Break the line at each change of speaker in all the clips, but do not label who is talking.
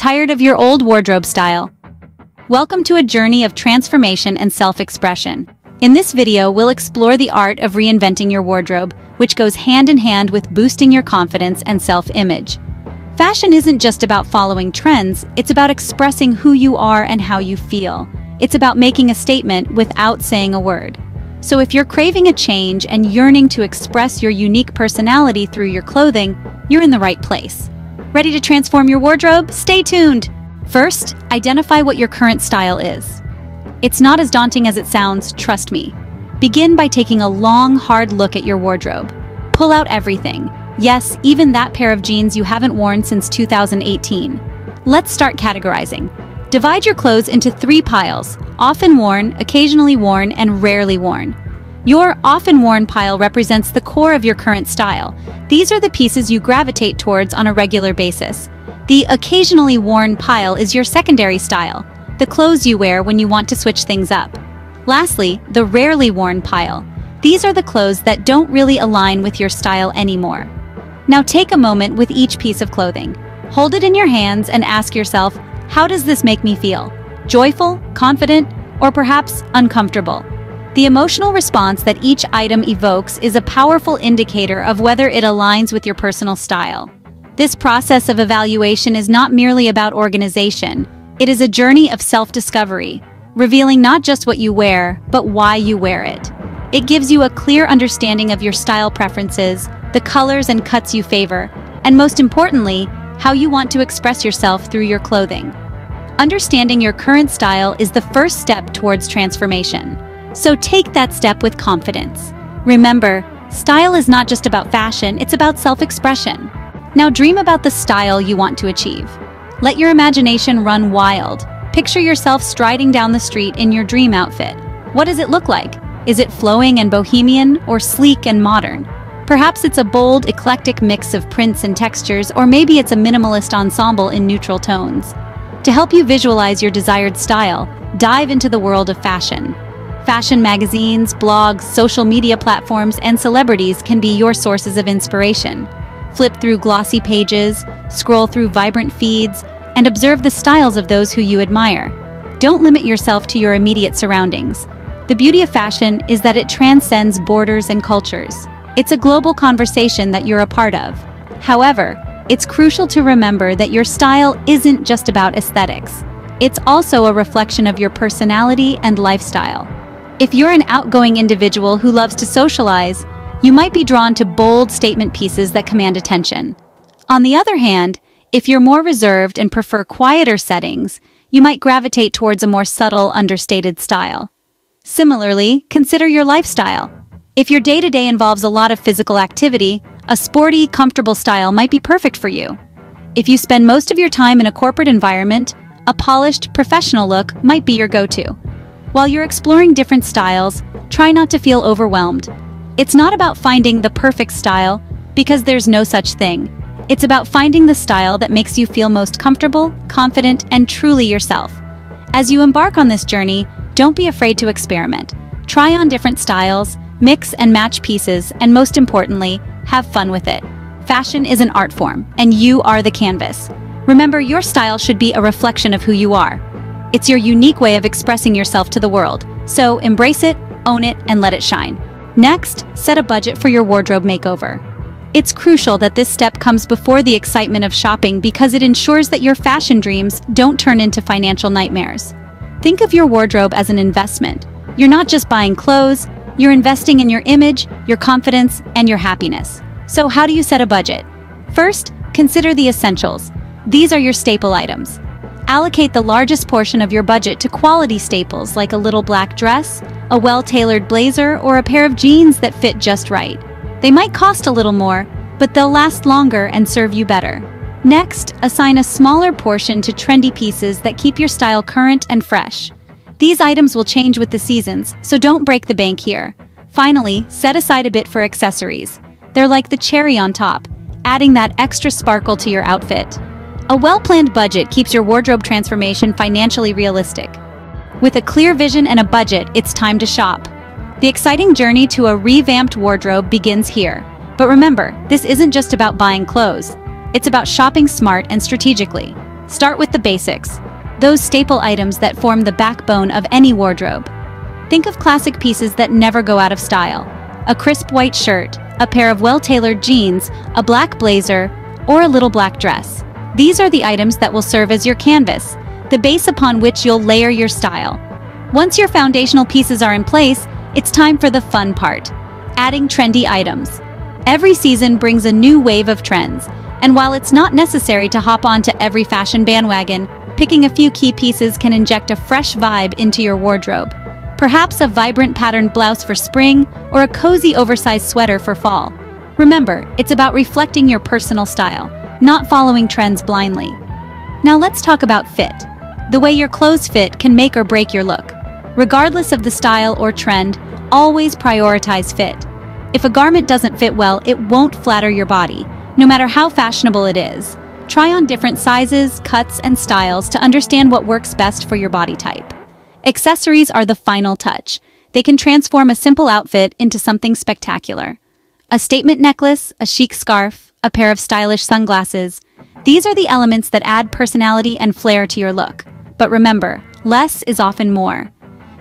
Tired of your old wardrobe style? Welcome to a journey of transformation and self-expression. In this video, we'll explore the art of reinventing your wardrobe, which goes hand in hand with boosting your confidence and self-image. Fashion isn't just about following trends, it's about expressing who you are and how you feel. It's about making a statement without saying a word. So if you're craving a change and yearning to express your unique personality through your clothing, you're in the right place. Ready to transform your wardrobe? Stay tuned! First, identify what your current style is. It's not as daunting as it sounds, trust me. Begin by taking a long, hard look at your wardrobe. Pull out everything. Yes, even that pair of jeans you haven't worn since 2018. Let's start categorizing. Divide your clothes into 3 piles: often worn, occasionally worn, and rarely worn. Your often worn pile represents the core of your current style. These are the pieces you gravitate towards on a regular basis. The occasionally worn pile is your secondary style, the clothes you wear when you want to switch things up. Lastly, the rarely worn pile. These are the clothes that don't really align with your style anymore. Now take a moment with each piece of clothing. Hold it in your hands and ask yourself, how does this make me feel? Joyful, confident, or perhaps uncomfortable? The emotional response that each item evokes is a powerful indicator of whether it aligns with your personal style. This process of evaluation is not merely about organization. It is a journey of self-discovery, revealing not just what you wear, but why you wear it. It gives you a clear understanding of your style preferences, the colors and cuts you favor, and most importantly, how you want to express yourself through your clothing. Understanding your current style is the first step towards transformation. So take that step with confidence. Remember, style is not just about fashion, it's about self-expression. Now dream about the style you want to achieve. Let your imagination run wild. Picture yourself striding down the street in your dream outfit. What does it look like? Is it flowing and bohemian, or sleek and modern? Perhaps it's a bold, eclectic mix of prints and textures, or maybe it's a minimalist ensemble in neutral tones. To help you visualize your desired style, dive into the world of fashion. Fashion magazines, blogs, social media platforms, and celebrities can be your sources of inspiration. Flip through glossy pages, scroll through vibrant feeds, and observe the styles of those who you admire. Don't limit yourself to your immediate surroundings. The beauty of fashion is that it transcends borders and cultures. It's a global conversation that you're a part of. However, it's crucial to remember that your style isn't just about aesthetics. It's also a reflection of your personality and lifestyle. If you're an outgoing individual who loves to socialize, you might be drawn to bold statement pieces that command attention. On the other hand, if you're more reserved and prefer quieter settings, you might gravitate towards a more subtle, understated style. Similarly, consider your lifestyle. If your day-to-day involves a lot of physical activity, a sporty, comfortable style might be perfect for you. If you spend most of your time in a corporate environment, a polished, professional look might be your go-to. While you're exploring different styles, try not to feel overwhelmed. It's not about finding the perfect style, because there's no such thing. It's about finding the style that makes you feel most comfortable, confident, and truly yourself. As you embark on this journey, don't be afraid to experiment. Try on different styles, mix and match pieces, and most importantly, have fun with it. Fashion is an art form, and you are the canvas. Remember, your style should be a reflection of who you are. It's your unique way of expressing yourself to the world. So embrace it, own it, and let it shine. Next, set a budget for your wardrobe makeover. It's crucial that this step comes before the excitement of shopping because it ensures that your fashion dreams don't turn into financial nightmares. Think of your wardrobe as an investment. You're not just buying clothes, you're investing in your image, your confidence, and your happiness. So how do you set a budget? First, consider the essentials. These are your staple items. Allocate the largest portion of your budget to quality staples like a little black dress, a well-tailored blazer, or a pair of jeans that fit just right. They might cost a little more, but they'll last longer and serve you better. Next, assign a smaller portion to trendy pieces that keep your style current and fresh. These items will change with the seasons, so don't break the bank here. Finally, set aside a bit for accessories. They're like the cherry on top, adding that extra sparkle to your outfit. A well-planned budget keeps your wardrobe transformation financially realistic. With a clear vision and a budget, it's time to shop. The exciting journey to a revamped wardrobe begins here. But remember, this isn't just about buying clothes. It's about shopping smart and strategically. Start with the basics, those staple items that form the backbone of any wardrobe. Think of classic pieces that never go out of style. A crisp white shirt, a pair of well-tailored jeans, a black blazer, or a little black dress. These are the items that will serve as your canvas, the base upon which you'll layer your style. Once your foundational pieces are in place, it's time for the fun part, adding trendy items. Every season brings a new wave of trends, and while it's not necessary to hop onto every fashion bandwagon, picking a few key pieces can inject a fresh vibe into your wardrobe. Perhaps a vibrant patterned blouse for spring or a cozy oversized sweater for fall. Remember, it's about reflecting your personal style, not following trends blindly. Now let's talk about fit. The way your clothes fit can make or break your look. Regardless of the style or trend, always prioritize fit. If a garment doesn't fit well, it won't flatter your body, no matter how fashionable it is. Try on different sizes, cuts, and styles to understand what works best for your body type. Accessories are the final touch. They can transform a simple outfit into something spectacular. A statement necklace, a chic scarf, a pair of stylish sunglasses. These are the elements that add personality and flair to your look. But remember, less is often more.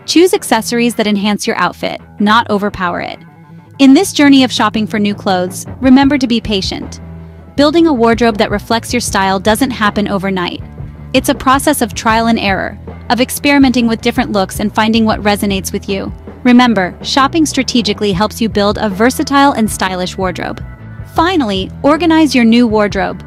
Choose accessories that enhance your outfit, not overpower it. In this journey of shopping for new clothes, remember to be patient. Building a wardrobe that reflects your style doesn't happen overnight. It's a process of trial and error, of experimenting with different looks and finding what resonates with you. Remember, shopping strategically helps you build a versatile and stylish wardrobe. Finally, organize your new wardrobe.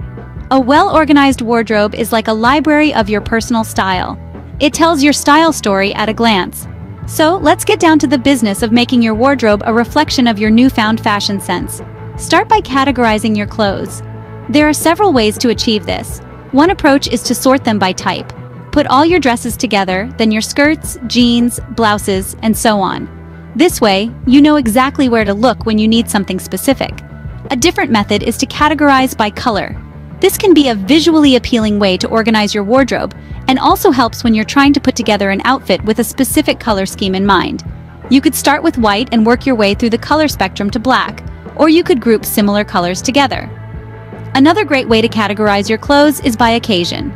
A well-organized wardrobe is like a library of your personal style. It tells your style story at a glance. So, let's get down to the business of making your wardrobe a reflection of your newfound fashion sense. Start by categorizing your clothes. There are several ways to achieve this. One approach is to sort them by type. Put all your dresses together, then your skirts, jeans, blouses, and so on. This way, you know exactly where to look when you need something specific. A different method is to categorize by color. This can be a visually appealing way to organize your wardrobe, and also helps when you're trying to put together an outfit with a specific color scheme in mind. You could start with white and work your way through the color spectrum to black, or you could group similar colors together. Another great way to categorize your clothes is by occasion.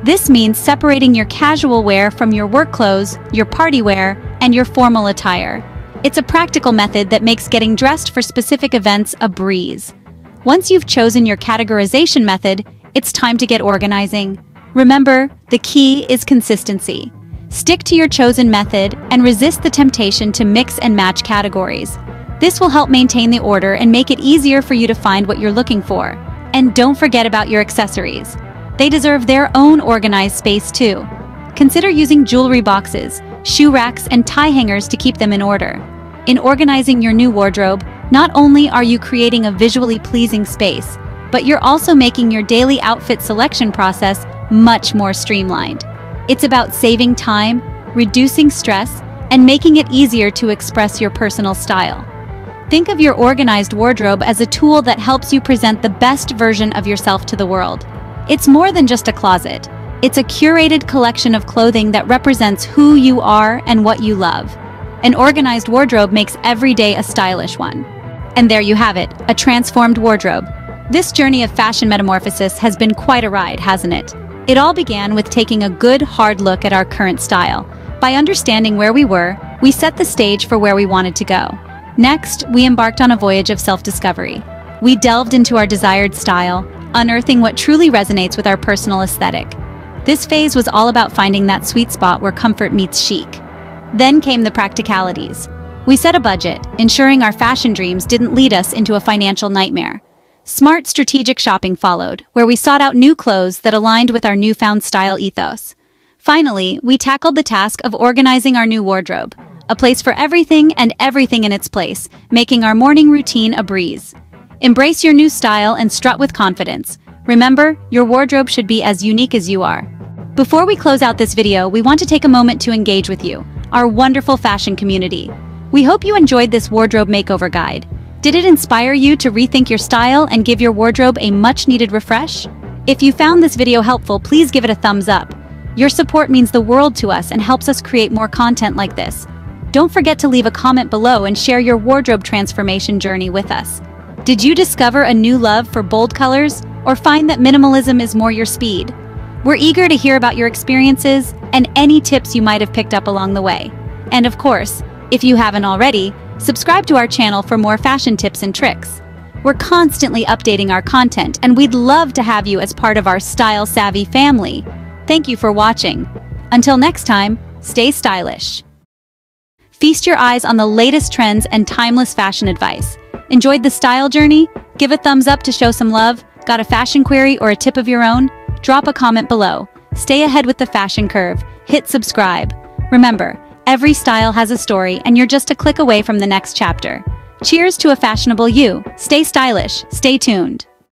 This means separating your casual wear from your work clothes, your party wear, and your formal attire. It's a practical method that makes getting dressed for specific events a breeze. Once you've chosen your categorization method, it's time to get organizing. Remember, the key is consistency. Stick to your chosen method and resist the temptation to mix and match categories. This will help maintain the order and make it easier for you to find what you're looking for. And don't forget about your accessories. They deserve their own organized space too. Consider using jewelry boxes, shoe racks, and tie hangers to keep them in order. In organizing your new wardrobe, not only are you creating a visually pleasing space, but you're also making your daily outfit selection process much more streamlined. It's about saving time, reducing stress, and making it easier to express your personal style. Think of your organized wardrobe as a tool that helps you present the best version of yourself to the world. It's more than just a closet. It's a curated collection of clothing that represents who you are and what you love. An organized wardrobe makes every day a stylish one. And there you have it, a transformed wardrobe. This journey of fashion metamorphosis has been quite a ride, hasn't it? It all began with taking a good, hard look at our current style. By understanding where we were, we set the stage for where we wanted to go. Next, we embarked on a voyage of self-discovery. We delved into our desired style, unearthing what truly resonates with our personal aesthetic. This phase was all about finding that sweet spot where comfort meets chic. Then came the practicalities. We set a budget, ensuring our fashion dreams didn't lead us into a financial nightmare. Smart strategic shopping followed, where we sought out new clothes that aligned with our newfound style ethos. Finally, we tackled the task of organizing our new wardrobe, a place for everything and everything in its place, making our morning routine a breeze. Embrace your new style and strut with confidence. Remember, your wardrobe should be as unique as you are. Before we close out this video, we want to take a moment to engage with you, our wonderful fashion community. We hope you enjoyed this wardrobe makeover guide. Did it inspire you to rethink your style and give your wardrobe a much-needed refresh? If you found this video helpful, please give it a thumbs up. Your support means the world to us and helps us create more content like this. Don't forget to leave a comment below and share your wardrobe transformation journey with us. Did you discover a new love for bold colors, or find that minimalism is more your speed? We're eager to hear about your experiences and any tips you might have picked up along the way. And of course, if you haven't already, subscribe to our channel for more fashion tips and tricks. We're constantly updating our content, and we'd love to have you as part of our style-savvy family. Thank you for watching. Until next time, stay stylish. Feast your eyes on the latest trends and timeless fashion advice. Enjoyed the style journey? Give a thumbs up to show some love. Got a fashion query or a tip of your own? Drop a comment below. Stay ahead with the fashion curve. Hit subscribe. Remember, every style has a story, and you're just a click away from the next chapter. Cheers to a fashionable you. Stay stylish. Stay tuned.